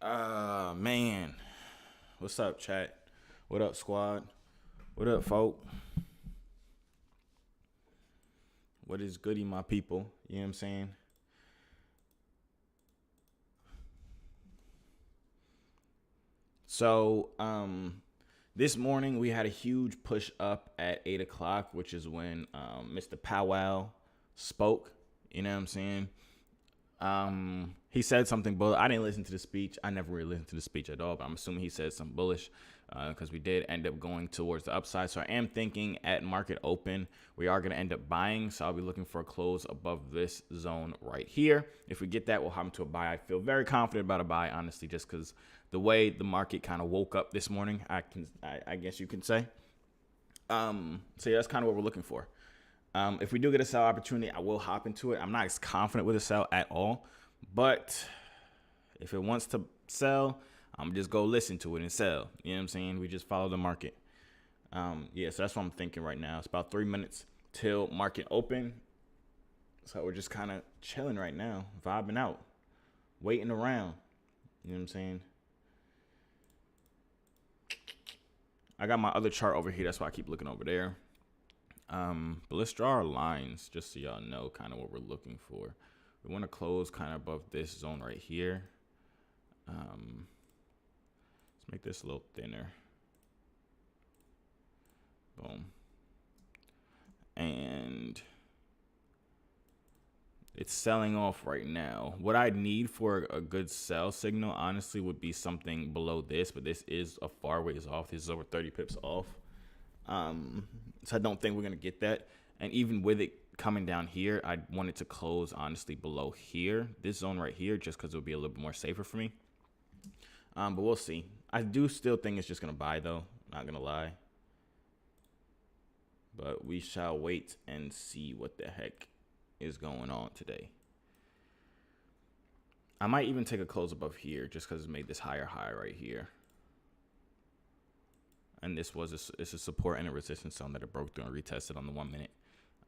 Man. What's up, chat? What up, squad? What up, folk? What is goody, my people? You know what I'm saying? So, this morning we had a huge push up at 8 o'clock, which is when Mr. Powell spoke. You know what I'm saying? He said something bullish. I didn't listen to the speech. I never really listened to the speech at all, but I'm assuming he said something bullish because we did end up going towards the upside. So I am thinking at market open, we are going to end up buying. So I'll be looking for a close above this zone right here. If we get that, we'll hop into a buy. I feel very confident about a buy, honestly, just because the way the market kind of woke up this morning, I guess you can say. So yeah, that's kind of what we're looking for. If we do get a sell opportunity, I will hop into it. I'm not as confident with a sell at all, but if it wants to sell, I'm just go listen to it and sell. You know what I'm saying? We just follow the market. Yeah, so that's what I'm thinking right now. It's about 3 minutes till market open. So we're just kind of chilling right now, vibing out, waiting around. You know what I'm saying? I got my other chart over here. That's why I keep looking over there. But let's draw our lines just so y'all know kind of what we're looking for. We want to close kind of above this zone right here. Let's make this a little thinner. Boom. And it's selling off right now. What I'd need for a good sell signal, honestly, would be something below this, but this is a far ways off. This is over 30 pips off. So I don't think we're going to get that. And even with it coming down here, I want it to close, honestly, below here. This zone right here, just because it'll be a little bit more safer for me. But we'll see. I do still think it's just going to buy, though. Not going to lie. But we shall wait and see what the heck is going on today. I might even take a close above here just because it made this higher high right here. And this was it's a support and a resistance zone that it broke through and retested on the 1 minute.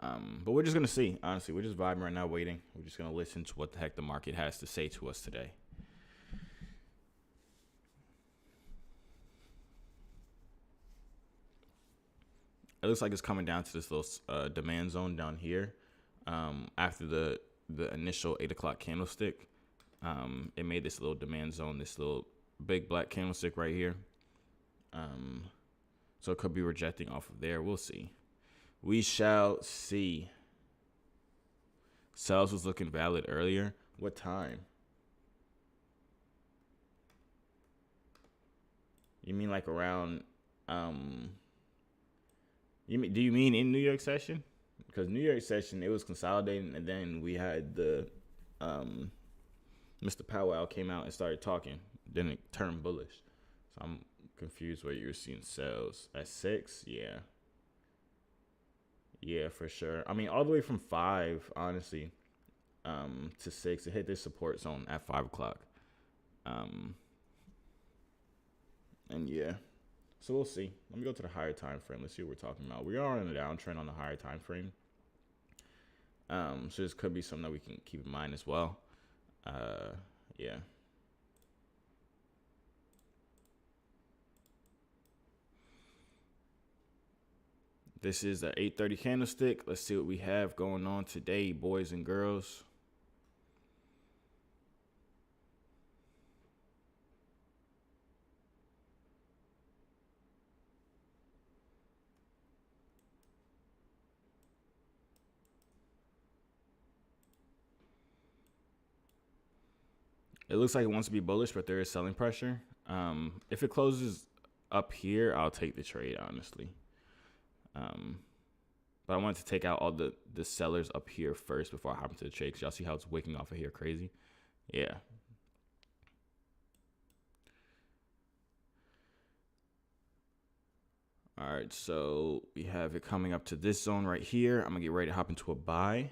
But we're just going to see. Honestly, we're just vibing right now, waiting. We're just going to listen to what the heck the market has to say to us today. It looks like it's coming down to this little demand zone down here. After the initial 8 o'clock candlestick, it made this little demand zone, this little big black candlestick right here. So it could be rejecting off of there. We'll see. We shall see. Sales was looking valid earlier. What time? You mean like around do you mean in New York session? Because New York session, it was consolidating, and then we had the Mr. Powell came out and started talking. Then it turned bullish. So I'm confused where you're seeing sales at 6. Yeah, for sure. I mean, all the way from 5, honestly, to 6, it hit this support zone at 5 o'clock. And yeah, so we'll see. Let me go to the higher time frame. Let's see what we're talking about. We are in a downtrend on the higher time frame. So this could be something that we can keep in mind as well. Yeah. This is the 8:30 candlestick. Let's see what we have going on today, boys and girls. It looks like it wants to be bullish, but there is selling pressure. If it closes up here, I'll take the trade, honestly. But I wanted to take out all the sellers up here first before I hop into the trade. Cause y'all see how it's waking off of here crazy? Yeah. All right, so we have it coming up to this zone right here. I'm going to get ready to hop into a buy.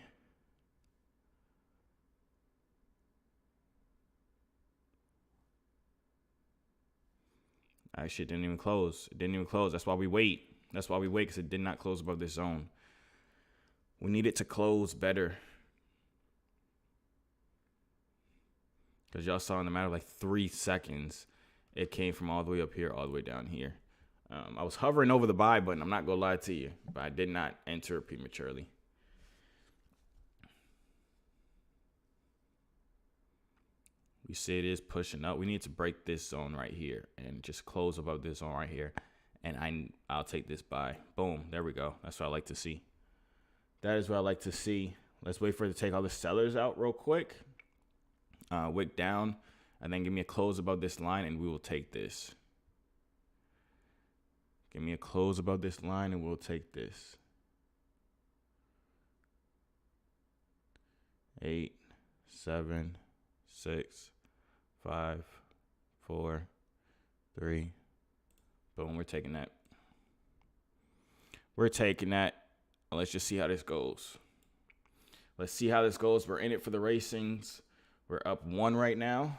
Actually, it didn't even close. It didn't even close. That's why we wait. That's why we wait, because it did not close above this zone. We need it to close better. Because y'all saw in the matter of like 3 seconds, it came from all the way up here, all the way down here. I was hovering over the buy button. I'm not going to lie to you, but I did not enter prematurely. We see it is pushing up. We need to break this zone right here and just close above this zone right here. And I'll take this buy. Boom. There we go. That's what I like to see. That is what I like to see. Let's wait for it to take all the sellers out real quick. Wick down. And then give me a close above this line and we will take this. Give me a close above this line and we'll take this. 8, 7, 6, 5, 4, 3. Boom, we're taking that. We're taking that. Let's just see how this goes. Let's see how this goes. We're in it for the racings. We're up 1 right now.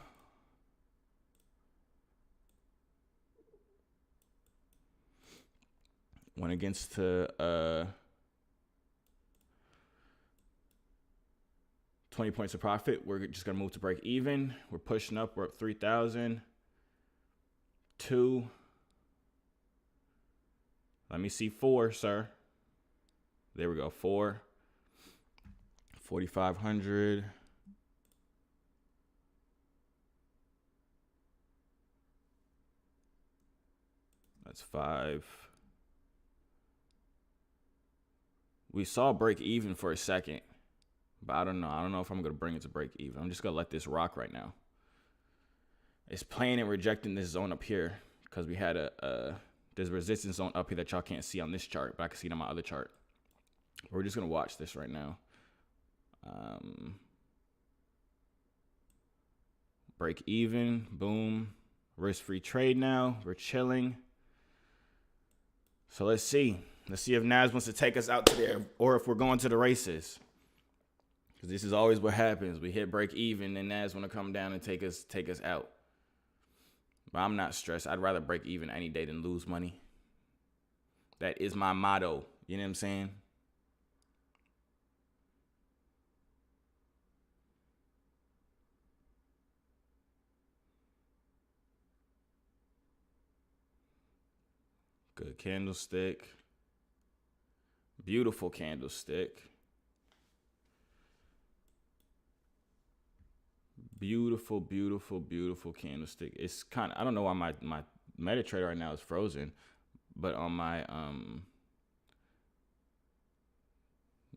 Went against 20 points of profit. We're just going to move to break even. We're pushing up. We're up 3,000. 2. Let me see 4, sir. There we go. 4. 4,500. That's 5. We saw break even for a second, but I don't know. I don't know if I'm going to bring it to break even. I'm just going to let this rock right now. It's playing and rejecting this zone up here because we had there's a resistance zone up here that y'all can't see on this chart, but I can see it on my other chart. We're just going to watch this right now. Break even. Boom. Risk-free trade now. We're chilling. So let's see. Let's see if NAS wants to take us out to there or if we're going to the races. Because this is always what happens. We hit break even and NAS want to come down and take us out. But I'm not stressed. I'd rather break even any day than lose money. That is my motto. You know what I'm saying? Good candlestick. Beautiful candlestick. Beautiful, beautiful, beautiful candlestick. It's kind of, I don't know why my MetaTrader right now is frozen, but on my,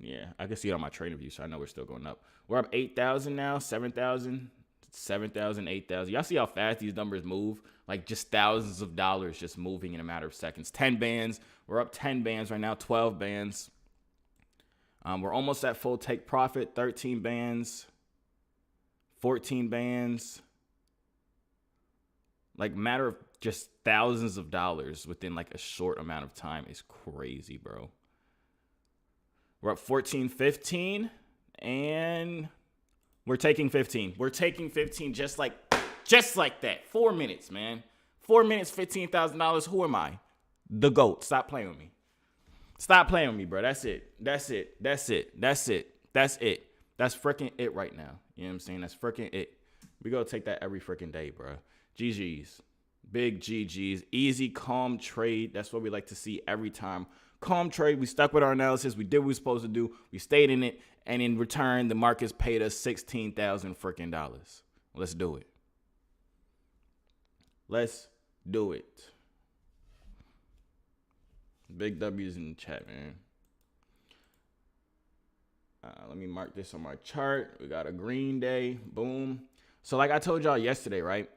yeah, I can see it on my trading view, so I know we're still going up. We're up 8,000 now, 7,000, 7,000, 8,000. Y'all see how fast these numbers move? Like just thousands of dollars just moving in a matter of seconds. 10 bands. We're up 10 bands right now, 12 bands. We're almost at full take profit, 13 bands, 14 bands. Like matter of just thousands of dollars within like a short amount of time is crazy, bro. We're up 14, 15, and we're taking 15. We're taking 15 just like that. 4 minutes, man. 4 minutes, $15,000. Who am I? The GOAT. Stop playing with me. Stop playing with me, bro. That's it. That's it. That's it. That's it. That's it. That's freaking it right now. You know what I'm saying? That's freaking it. We go take that every freaking day, bro. GG's. Big GG's. Easy, calm trade. That's what we like to see every time. Calm trade. We stuck with our analysis. We did what we were supposed to do. We stayed in it. And in return, the markets paid us $16,000 freaking dollars. Let's do it. Let's do it. Big W's in the chat, man. Let me mark this on my chart. We got a green day. Boom. So like I told y'all yesterday, right?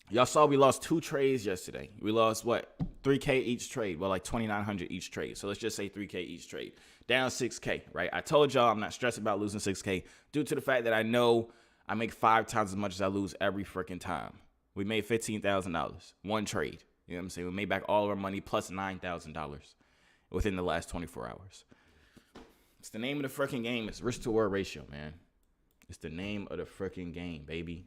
Y'all saw we lost 2 trades yesterday. We lost what? 3K each trade. Well, like 2,900 each trade. So let's just say 3K each trade. Down 6K, right? I told y'all I'm not stressed about losing 6K due to the fact that I know I make 5 times as much as I lose every freaking time. We made $15,000. One trade. You know what I'm saying? We made back all of our money plus $9,000 within the last 24 hours. It's the name of the freaking game. It's risk to reward ratio, man. It's the name of the freaking game, baby.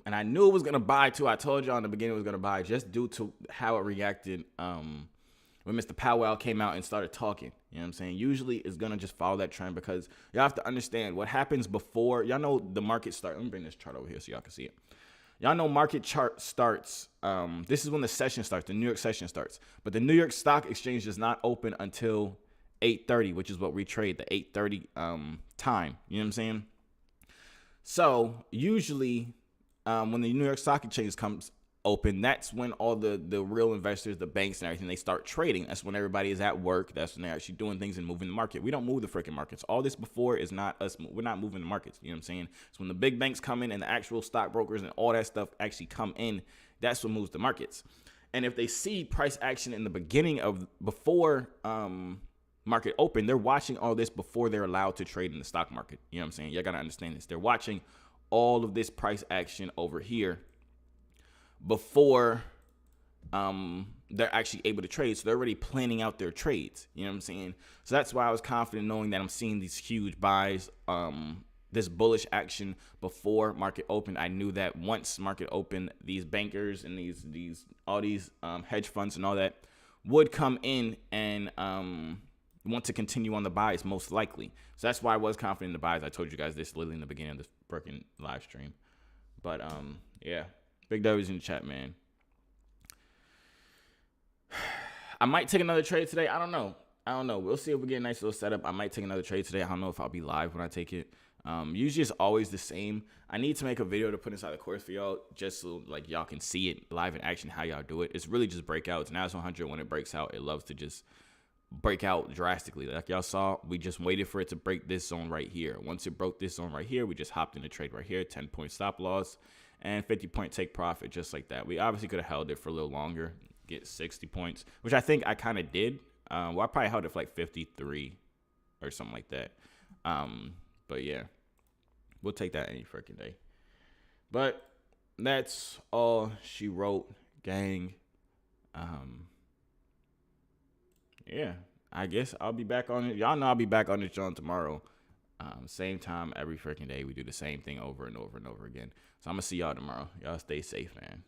And I knew it was going to buy, too. I told y'all in the beginning it was going to buy just due to how it reacted when Mr. Powell came out and started talking. You know what I'm saying? Usually it's going to just follow that trend because you have to understand what happens before. Y'all know the market starts. Let me bring this chart over here so y'all can see it. Y'all know market chart starts. This is when the session starts. The New York session starts. But the New York Stock Exchange does not open until 8:30, which is what we trade, the 8:30 time. You know what I'm saying? So usually when the New York Stock Exchange comes open, that's when all the real investors, the banks and everything, they start trading. That's when everybody is at work. That's when they're actually doing things and moving the market. We don't move the freaking markets. All this before is not us. We're not moving the markets. You know what I'm saying? It's when the big banks come in and the actual stockbrokers and all that stuff actually come in. That's what moves the markets. And if they see price action in the beginning of before market open, they're watching all this before they're allowed to trade in the stock market. You know what I'm saying? You got to understand this. They're watching all of this price action over here before they're actually able to trade. So they're already planning out their trades. You know what I'm saying? So that's why I was confident knowing that I'm seeing these huge buys, this bullish action before market open. I knew that once market open, these bankers and these hedge funds and all that would come in and want to continue on the buys most likely. So that's why I was confident in the buys. I told you guys this literally in the beginning of this freaking live stream. But yeah. Big W's in the chat, man. I might take another trade today. I don't know. We'll see if we get a nice little setup. I might take another trade today. I don't know if I'll be live when I take it. Usually it's always the same. I need to make a video to put inside the course for y'all just so like y'all can see it live in action, how y'all do it. It's really just breakouts. NAS100, when it breaks out, it loves to just break out drastically. Like y'all saw, we just waited for it to break this zone right here. Once it broke this zone right here, we just hopped in the trade right here, 10-point stop loss. And 50-point take profit, just like that. We obviously could have held it for a little longer, get 60 points, which I think I kind of did. Well, I probably held it for like 53 or something like that. But yeah, we'll take that any freaking day. But that's all she wrote, gang. Yeah, I guess I'll be back on it. Y'all know I'll be back on this John tomorrow. Same time every freaking day. We do the same thing over and over and over again. So I'm going to see y'all tomorrow. Y'all stay safe, man.